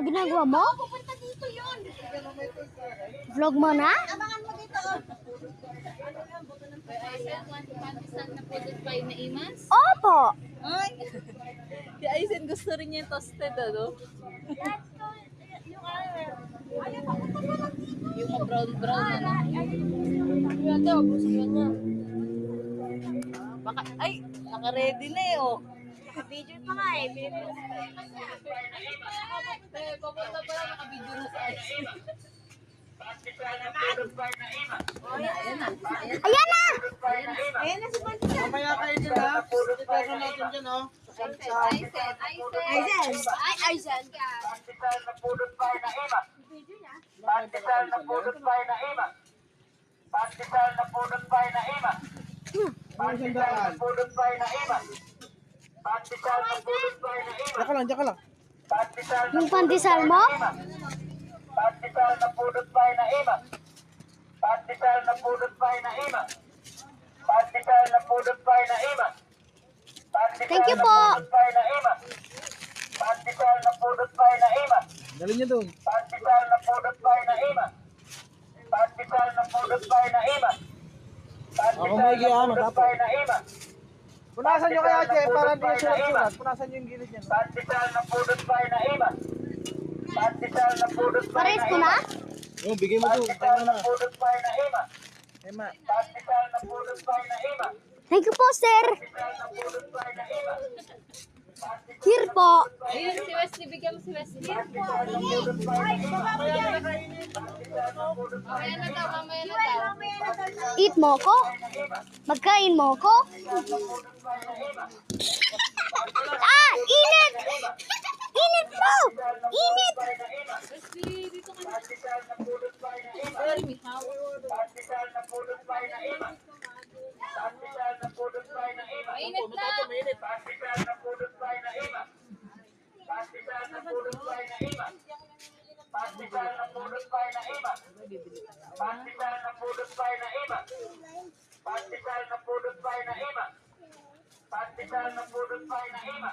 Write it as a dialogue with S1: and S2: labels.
S1: Ano ginagawa mo?
S2: Pupunta dito yun.
S1: Vlog mo na?
S2: Abangan mo dito.
S3: Aisen, one na product by na Imas.
S1: Opo.
S3: Ay! Si Aisen gusto rin niya yung toasted, ano? Yung brown-brown, ano? Yung ate, busiyan niya. Baka, ay! Naka-ready na eh, oh.
S2: Video pa nga eh.
S3: Papunta pa lang naka-video na sa Aisen.
S1: Ayan na!
S2: Ayan na si Pancha.
S4: Mamaya kayo dyan ha. Pagkipero natin dyan oh.
S3: Aisen!
S2: Aizen. Ay, Aizen.
S5: Pandesal na pudot pie na ima. Pandesal na pudot pie na ima. Pandesal na pudot pie na ima. Pandesal na pudot pie na ima. Pandesal na pudot pie na ima.
S4: Diyan ka lang.
S5: Pandesal na
S1: Yung pandesal mo?
S5: Pandesal na pudot pie na ima. Pandesal na pudot pie na ima. Pandesal na pudot pie na ima.
S1: Thank you po.
S5: Pandesal na ima. Pandesal na pudot pie na ima.
S4: Dali niyo doon.
S5: Pandesal na pudot pie na ima. Pandesal na pudot pie na ima.
S4: Ako may
S5: Pandesal na pudot pie na ima.
S4: Punasan niyo kaya Che, para hindi yung sulat-sulat. Punasan niyo yung gilid niya.
S5: Pandesal na pudot pie na ima. Pandesal na pudot pie
S1: Pares
S5: na
S1: ko
S5: ima.
S1: na?
S4: Yung, bigay mo doon.
S5: Pandesal na pudot pie na ima.
S4: Emma.
S5: Pandesal na pudot pie na ima.
S1: Thank you po, sir.
S5: Pandesal na pudot pie na ima.
S1: Here po.
S3: Ayun, si Wesley, bigyan mo si Wesley.
S5: Pandesal na pudot pie na ima.
S3: Mamaya na daw, mamaya na daw.
S1: Eat mo ko? Magkain mo ko? Ah! Init! Init po! Init!
S3: Wesley, dito ka na.
S5: Pandesal na pudot pie na ima.
S3: Sorry, Mihaw.
S5: Pandesal na pudot pie na ima. Pandesal na pudot pie na ima.
S3: Mainit na.
S5: Pandesal na pudot pie na ima. Pandesal na pudot pie na ima. Pandesal na pudot pie na ima. Pandesal na pudot pie na ima. Pandesal na pudot pie na ima. Pandesal na pudot pie na ima.